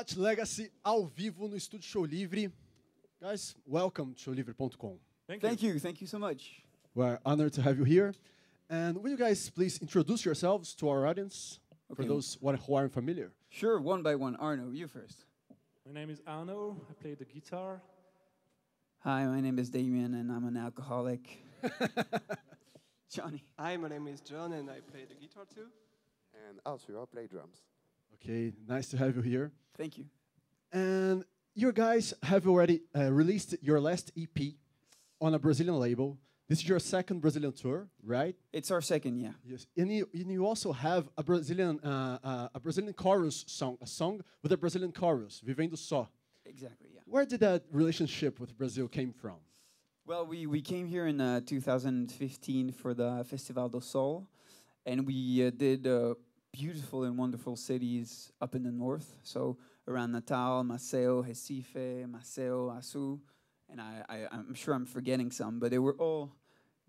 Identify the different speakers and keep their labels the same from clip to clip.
Speaker 1: Hot Legacy ao vivo no Estúdio Showlivre. Guys, welcome to showlivre.com.
Speaker 2: Thank you so much.
Speaker 1: We're honored to have you here. And will you guys please introduce yourselves to our audience, for those who aren't familiar?
Speaker 2: Sure, one by one. Arnaud, you first.
Speaker 3: My name is Arnaud. I play the guitar.
Speaker 2: Hi, my name is Damien, and I'm an alcoholic. Johnny.
Speaker 4: Hi, my name is John, and I play the guitar too.
Speaker 5: And Arthur, I play drums.
Speaker 1: Okay, nice to have you here.
Speaker 2: Thank you.
Speaker 1: And you guys have already released your last EP on a Brazilian label. This is your second Brazilian tour, right?
Speaker 2: It's our second, yeah.
Speaker 1: Yes, and you also have a Brazilian chorus song, a song with a Brazilian chorus, Vivendo Só.
Speaker 2: Exactly, yeah.
Speaker 1: Where did that relationship with Brazil came from?
Speaker 2: Well, we came here in 2015 for the Festival do Sol, and we did beautiful and wonderful cities up in the north. So around Natal, Maceió, Recife, Maceió, Açu, and I'm sure I'm forgetting some, but they were all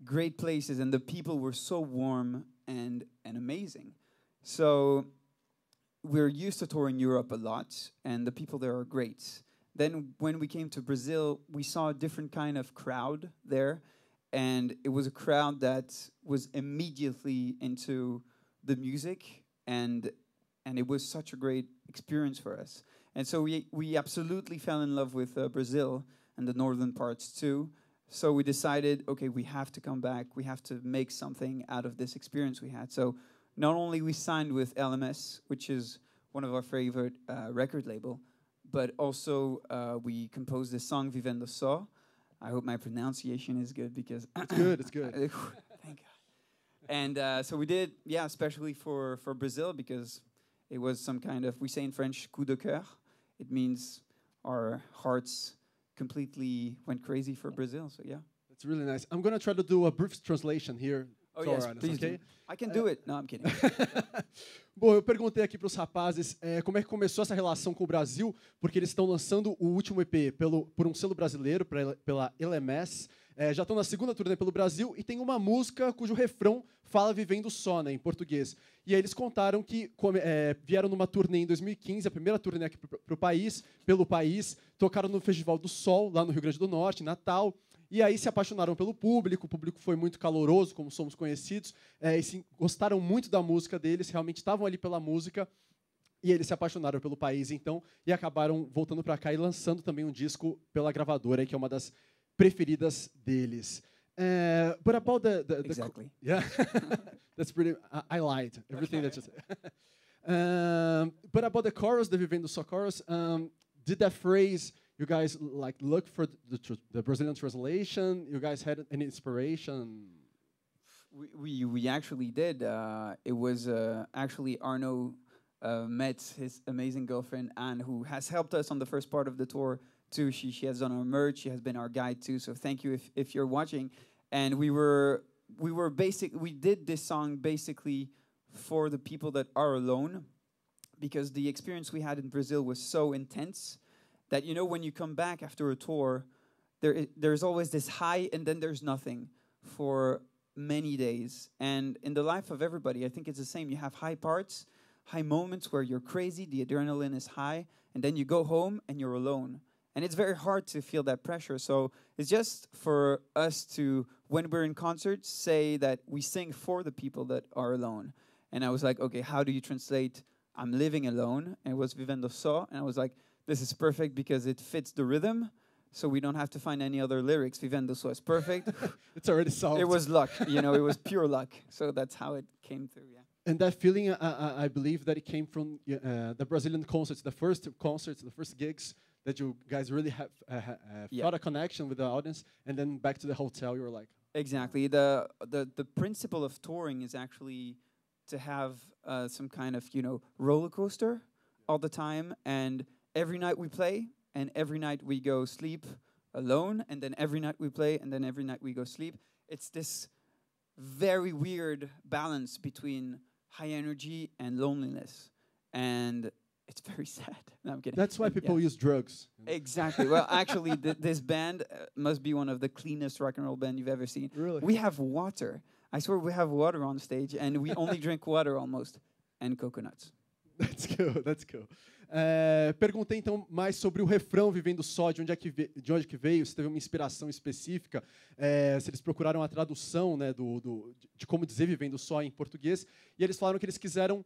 Speaker 2: great places, and the people were so warm and amazing. So we're used to touring Europe a lot, and the people there are great. Then when we came to Brazil, we saw a different kind of crowd there, and it was a crowd that was immediately into the music, and it was such a great experience for us. And so we absolutely fell in love with Brazil and the northern parts too. So we decided, okay, we have to come back. We have to make something out of this experience we had. So not only we signed with Elemess, which is one of our favorite record label, but also we composed this song, Vivendo Só. I hope my pronunciation is good because...
Speaker 1: It's good, it's good.
Speaker 2: Thank God. And so we did, yeah, especially for Brazil, because it was some kind of, we say in French, coup de cœur. It means our hearts completely went crazy for Brazil, so yeah.
Speaker 1: That's really nice. I'm going to try to do a brief translation here.
Speaker 2: Oh, yes, please
Speaker 1: okay?
Speaker 2: do. I can do it. No, I'm kidding.
Speaker 1: Bom, eu perguntei aqui para os rapazes como é que começou essa relação com o Brasil, porque eles estão lançando o último EP por um selo brasileiro, pela Elemess. Já estão na segunda turnê pelo Brasil e tem uma música cujo refrão fala Vivendo Só, né, em português. E aí eles contaram que vieram numa turnê em 2015, a primeira turnê aqui pelo país, tocaram no Festival do Sol, lá no Rio Grande do Norte, em Natal. E aí se apaixonaram pelo público, o público foi muito caloroso, como somos conhecidos, e gostaram muito da música deles, realmente estavam ali pela música, e eles se apaixonaram pelo país, então, e acabaram voltando para cá e lançando também um disco pela gravadora, que é uma das preferidas deles. But about the
Speaker 2: Exactly.
Speaker 1: Yeah, that's pretty. I lied. Everything that you said. But about the chorus, the Vivendo Só chorus, did that phrase? You guys look for the Brazilian translation? You guys had an inspiration?
Speaker 2: We actually did. It was actually Arnaud met his amazing girlfriend Anne, who has helped us on the first part of the tour too. She has done our merch. She has been our guide too. So thank you if you're watching. And we did this song basically for the people that are alone, because the experience we had in Brazil was so intense that, you know, when you come back after a tour, there's always this high and then there's nothing for many days. And in the life of everybody, I think it's the same. You have high parts, high moments where you're crazy, the adrenaline is high, and then you go home and you're alone. And it's very hard to feel that pressure. So it's just for us to, when we're in concerts, say that we sing for the people that are alone. And I was like, okay, how do you translate I'm living alone? And it was Vivendo Só. And I was like, this is perfect because it fits the rhythm. So we don't have to find any other lyrics. Vivendo Só is perfect.
Speaker 1: It's already solved.
Speaker 2: It was luck, you know, it was pure luck. So that's how it came through, yeah.
Speaker 1: And that feeling, I believe that it came from the Brazilian concerts, the first gigs, that you guys really have felt a connection with the audience, and then back to the hotel, you were like...
Speaker 2: Exactly. The principle of touring is actually to have some kind of, you know, roller coaster all the time, and every night we play, and every night we go sleep alone, and then every night we play, and then every night we go sleep. It's this very weird balance between high energy and loneliness, and it's very sad. No, I'm kidding.
Speaker 1: That's why people use drugs.
Speaker 2: Exactly. Well, actually, this band must be one of the cleanest rock and roll band you've ever seen.
Speaker 1: Really?
Speaker 2: We have water. I swear we have water on stage, and we only drink water almost, and coconuts.
Speaker 1: That's cool. That's cool. Perguntei então mais sobre o refrão Vivendo Só, de onde é que veio, se teve uma inspiração específica, se eles procuraram a tradução, né, de como dizer Vivendo Só em português, e eles falaram que eles quiseram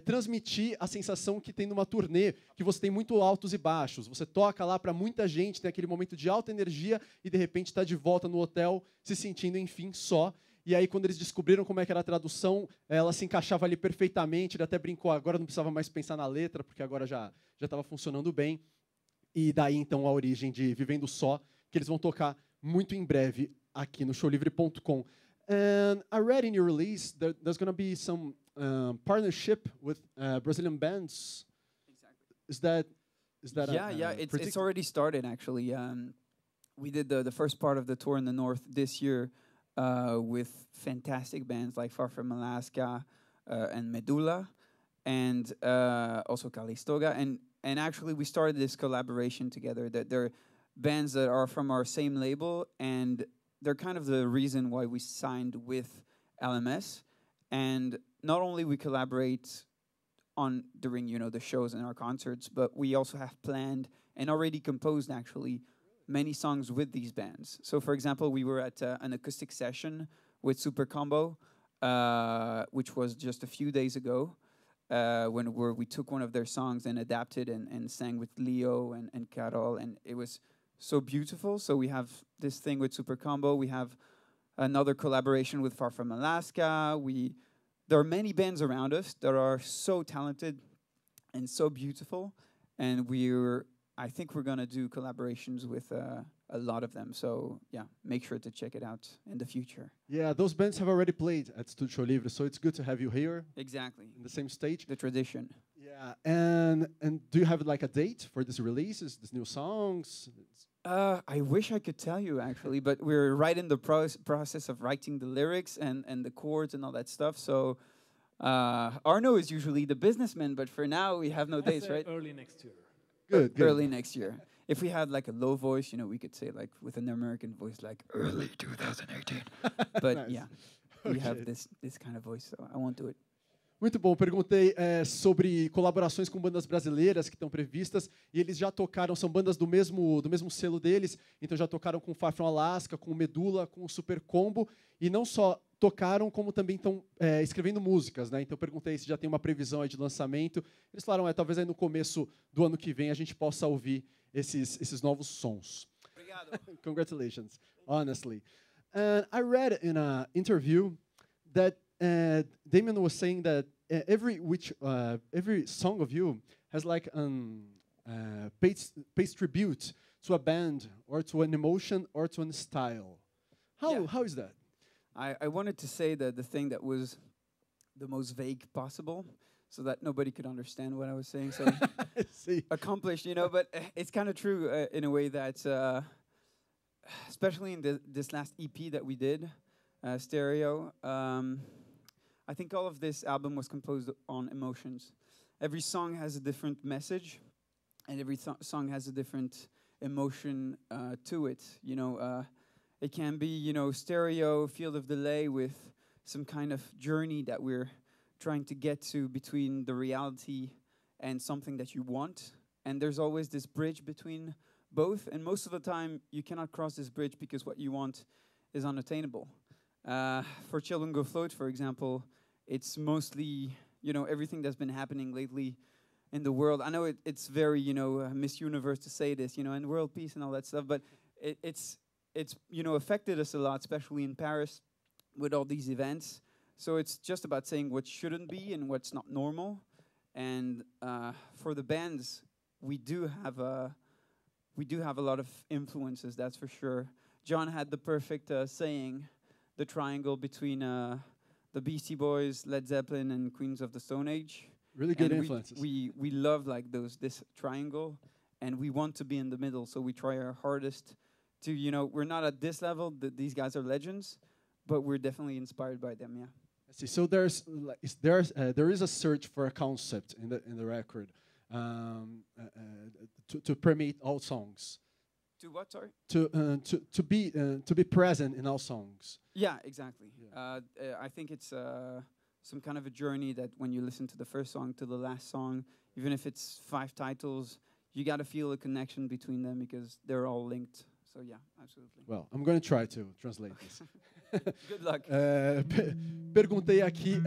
Speaker 1: transmitir a sensação que tem numa turnê, que você tem muito altos e baixos. Você toca lá para muita gente, tem aquele momento de alta energia e, de repente, está de volta no hotel, se sentindo, enfim, só. E aí, quando eles descobriram como é que era a tradução, ela se encaixava ali perfeitamente. Ele até brincou, agora não precisava mais pensar na letra, porque agora já estava funcionando bem. E daí, então, a origem de Vivendo Só, que eles vão tocar muito em breve aqui no showlivre.com. And I read in your release that there's going to be some partnership with Brazilian bands.
Speaker 2: Exactly.
Speaker 1: Is that
Speaker 2: yeah, it's already started, actually. We did the first part of the tour in the north this year with fantastic bands like Far From Alaska and Medulla, and also Calistoga. And actually, we started this collaboration together. That they're bands that are from our same label, and they're kind of the reason why we signed with Elemess. And not only we collaborate on during the shows and our concerts, but we also have planned and already composed actually many songs with these bands. So for example, we were at an acoustic session with Super Combo, which was just a few days ago, where we took one of their songs and adapted and sang with Leo and Carol, and it was so beautiful. So we have this thing with Super Combo. We have another collaboration with Far From Alaska. There are many bands around us that are so talented and so beautiful, and I think we're gonna do collaborations with a lot of them. So yeah, make sure to check it out in the future.
Speaker 1: Yeah, those bands have already played at Estúdio Showlivre, so it's good to have you here.
Speaker 2: Exactly.
Speaker 1: In the same stage.
Speaker 2: The tradition.
Speaker 1: Yeah, and do you have like a date for these releases, these new songs?
Speaker 2: I wish I could tell you, actually, but we're right in the process of writing the lyrics and the chords and all that stuff. So Arnaud is usually the businessman, but for now we have no dates, right?
Speaker 3: Early next year.
Speaker 1: Good.
Speaker 2: Early next year. If we had like a low voice, we could say like with an American voice, like early 2018. But
Speaker 1: Nice.
Speaker 2: yeah, we have this kind of voice, so I won't do it.
Speaker 1: Muito bom. Perguntei sobre colaborações com bandas brasileiras que estão previstas, e eles já tocaram, são bandas do mesmo selo deles, então já tocaram com Far From Alaska, com Medulla, com Super Combo, e não só tocaram, como também estão escrevendo músicas, né? Então perguntei se já tem uma previsão aí de lançamento. Eles falaram, talvez aí no começo do ano que vem a gente possa ouvir esses novos sons.
Speaker 2: Obrigado.
Speaker 1: Congratulations, honestly. And I read in an interview that Damien was saying that every song of you has like pays tribute to a band or to an emotion or to a style. How is that?
Speaker 2: I wanted to say the thing that was the most vague possible, so that nobody could understand what I was saying. So accomplished, but it's kind of true in a way that, especially in this last EP that we did, Stereo. I think all of this album was composed on emotions. Every song has a different message, and every song has a different emotion to it. It can be, stereo, Field of Delay, with some kind of journey that we're trying to get to between the reality and something that you want. And there's always this bridge between both. And most of the time, you cannot cross this bridge because what you want is unattainable. For Children Go Float, for example, it's mostly, everything that's been happening lately in the world. I know it's very, Miss Universe to say this, and world peace and all that stuff, but it's affected us a lot, especially in Paris, with all these events. So it's just about saying what shouldn't be and what's not normal. And for the bands, we do have a lot of influences, that's for sure. John had the perfect saying, the triangle between the Beastie Boys, Led Zeppelin, and Queens of the Stone Age.
Speaker 1: Really good influences.
Speaker 2: We love like this triangle, and we want to be in the middle. So we try our hardest to, we're not at this level. These guys are legends, but we're definitely inspired by them. Yeah.
Speaker 1: I see. So there is a search for a concept in the record to permeate all songs.
Speaker 2: To what? Sorry.
Speaker 1: To be present in all songs.
Speaker 2: Yeah, exactly.
Speaker 1: Yeah.
Speaker 2: I think it's some kind of a journey that when you listen to the first song to the last song, even if it's 5 titles, you got to feel a connection between them because they're all linked. So yeah, absolutely.
Speaker 1: Well, I'm going to try to translate this.
Speaker 2: Good luck.
Speaker 1: Perguntei aqui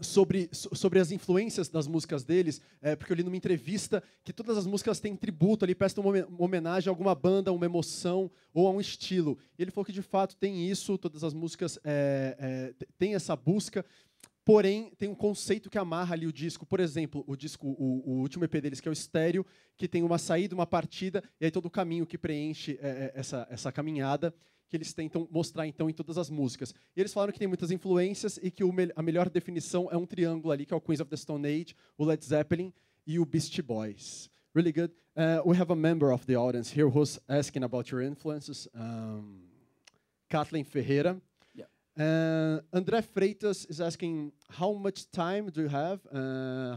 Speaker 1: sobre as influências das músicas deles, porque eu li numa entrevista que todas as músicas têm tributo ali, prestam uma homenagem a alguma banda, uma emoção ou a um estilo. E ele falou que de fato tem isso, todas as músicas têm essa busca. Porém, tem um conceito que amarra ali o disco. Por exemplo, o último EP deles, que é o Estéreo, que tem uma saída, uma partida, e aí todo o caminho que preenche essa caminhada, que eles tentam mostrar, então, em todas as músicas. E eles falaram que tem muitas influências e que a melhor definição é um triângulo ali, que é o Queens of the Stone Age, o Led Zeppelin e o Beastie Boys. Really good. We have a member of the audience here who's asking about your influences. Kathleen Ferreira. André Freitas is asking, how much time do you have?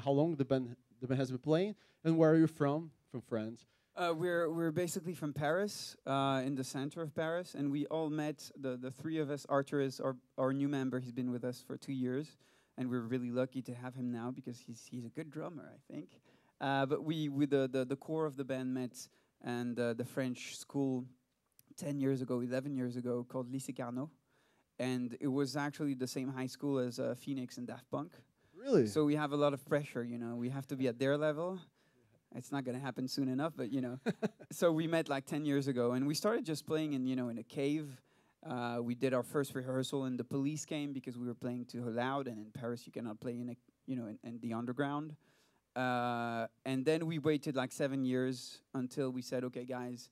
Speaker 1: How long the band has been playing? And where are you from? From France.
Speaker 2: We're basically from Paris, in the center of Paris, and we all met, the 3 of us. Arthur is our new member. He's been with us for 2 years, and we're really lucky to have him now because he's a good drummer, I think. But the core of the band met and the French school 11 years ago, called Lycée Carnot. And it was actually the same high school as Phoenix and Daft Punk.
Speaker 1: Really?
Speaker 2: So we have a lot of pressure, we have to be at their level. It's not going to happen soon enough, but, So we met like 10 years ago, and we started just playing in a cave. We did our first rehearsal, and the police came because we were playing too loud, and in Paris you cannot play in the underground. And then we waited like 7 years until we said, okay, guys,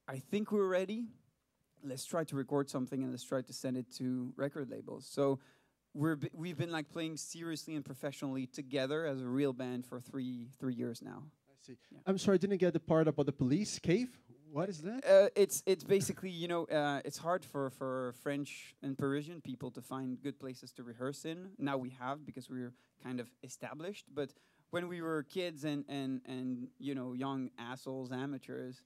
Speaker 2: I think we're ready. Let's try to record something and let's try to send it to record labels. So we've been like playing seriously and professionally together as a real band for three years now.
Speaker 1: I see.
Speaker 2: Yeah.
Speaker 1: I'm sorry, I didn't get the part about the police cave. What is that?
Speaker 2: It's basically, it's hard for French and Parisian people to find good places to rehearse in. Now we have, because we're kind of established. But when we were kids and young assholes, amateurs,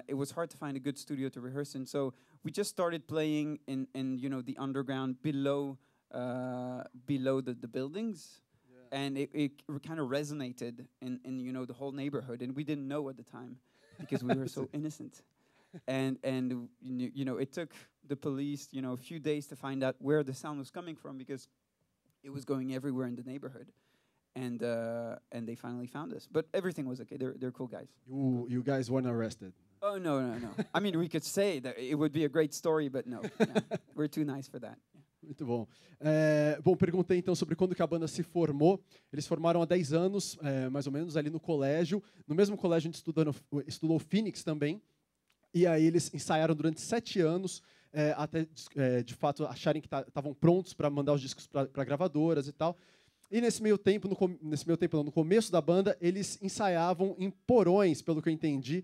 Speaker 2: it was hard to find a good studio to rehearse in. So we just started playing in the underground below the buildings. Yeah. And it kind of resonated in the whole neighborhood. And we didn't know at the time because we were so innocent. And it took the police, a few days to find out where the sound was coming from because it was going everywhere in the neighborhood. And they finally found us. But everything was okay. They're cool guys.
Speaker 1: You guys weren't arrested?
Speaker 2: Oh, no. I mean, we could say that it would be a great story, but no. We're too nice for that.
Speaker 1: Muito bom. Bom, perguntei então sobre quando que a banda se formou. Eles formaram há 10 anos, mais ou menos, ali no colégio. No mesmo colégio onde estudou o Phoenix também. E aí eles ensaiaram durante 7 anos, até de fato acharem que estavam prontos para mandar os discos para gravadoras e tal. E nesse meio tempo, no começo da banda, eles ensaiavam em porões, pelo que eu entendi,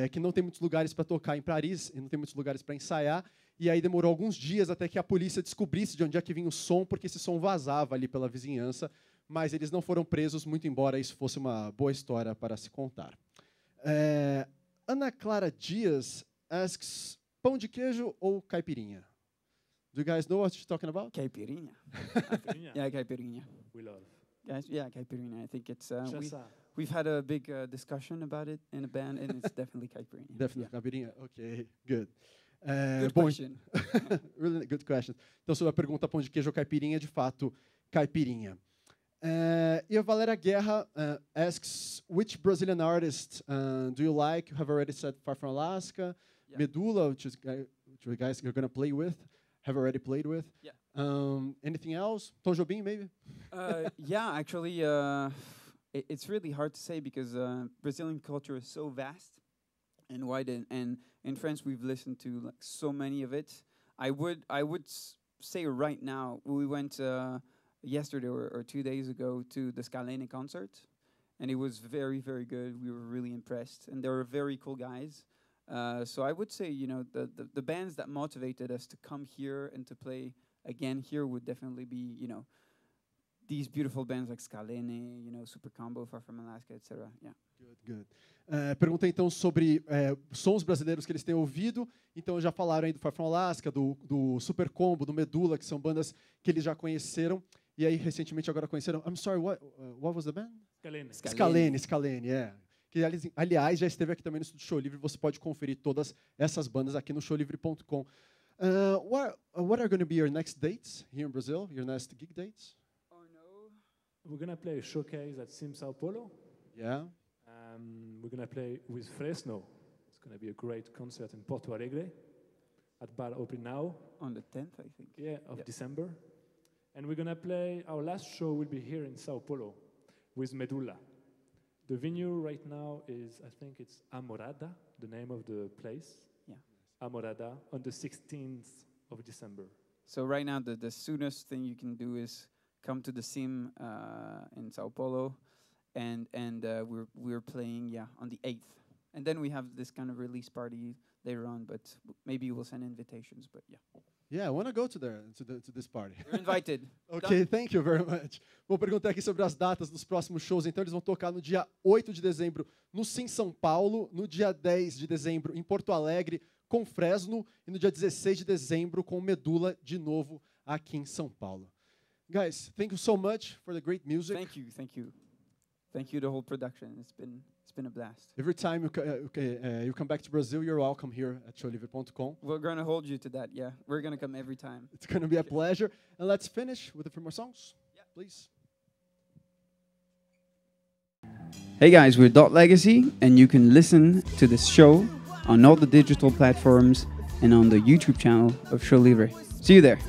Speaker 1: que não tem muitos lugares para tocar em Paris, e não tem muitos lugares para ensaiar. E aí demorou alguns dias até que a polícia descobrisse de onde é que vinha o som, porque esse som vazava ali pela vizinhança. Mas eles não foram presos, muito embora isso fosse uma boa história para se contar. Ana Clara Dias asks, pão de queijo ou caipirinha? Do you guys know what you're talking about?
Speaker 2: Caipirinha. Yeah, caipirinha.
Speaker 3: We love.
Speaker 2: Guys, yeah, caipirinha. I think it's... we've had a big discussion about it in a band, and it's definitely caipirinha.
Speaker 1: Definitely caipirinha? Okay, good.
Speaker 2: Good question.
Speaker 1: Really good question. Então, sobre a pergunta pão de queijo ou caipirinha, de fato, caipirinha. E a Valéria Guerra asks, which Brazilian artist do you like? You have already said Far From Alaska, yeah. Medulla, which you guys you're going to play with. Have already played with.
Speaker 2: Yeah.
Speaker 1: Anything else? Tom Jobim, maybe?
Speaker 2: Yeah, actually, it's really hard to say because Brazilian culture is so vast and wide, and in France we've listened to like so many of it. I would say right now we went yesterday or 2 days ago to the Scalene concert, and it was very, very good. We were really impressed, and they were very cool guys. So I would say, the bands that motivated us to come here and to play again here would definitely be, these beautiful bands like Scalene, Super Combo, Far From Alaska, etc. Yeah.
Speaker 1: Good. Perguntei então sobre sons brasileiros que eles têm ouvido. Então já falaram aí do Far From Alaska, do Super Combo, do Medula, que são bandas que eles já conheceram. E aí recentemente agora conheceram. I'm sorry, what was the band? Scalene, Que aliás já esteve aqui também no Estúdio Showlivre. Você pode conferir todas essas bandas aqui no showlivre.com. What are going to be your next dates here in Brazil? Your next gig dates?
Speaker 3: Oh no. We're going to play a showcase at Sim Sao Paulo.
Speaker 1: Yeah.
Speaker 3: We're going to play with Fresno. It's going to be a great concert in Porto Alegre at Bar Open Now.
Speaker 2: On the 10th, I think.
Speaker 3: Yeah, of December. And we're going to play, our last show will be here in Sao Paulo with Medula. The venue right now is, I think it's Amorada, the name of the place.
Speaker 2: Yeah.
Speaker 3: Amorada, on the 16th of December.
Speaker 2: So right now, the soonest thing you can do is come to the Sim in Sao Paulo, and we're playing on the 8th, and then we have this kind of release party later on. But maybe we'll send invitations. But
Speaker 1: Yeah, I want to go to this party.
Speaker 2: You're invited.
Speaker 1: Ok, thank you very much. Vou perguntar aqui sobre as datas dos próximos shows. Então, eles vão tocar no dia 8 de dezembro no Sim São Paulo, no dia 10 de dezembro em Porto Alegre, com Fresno, e no dia 16 de dezembro com Medula, de novo, aqui em São Paulo. Guys, thank you so much for the great music.
Speaker 2: Thank you. Thank you, the whole production. It's been a blast.
Speaker 1: Every time you come back to Brazil, you're welcome here at showlivre.com.
Speaker 2: We're going to hold you to that, yeah. We're going to come every time.
Speaker 1: It's going to be a pleasure. And let's finish with a few more songs, please.
Speaker 2: Hey guys, we're Dot Legacy, and you can listen to this show on all the digital platforms and on the YouTube channel of Showlivre. See you there.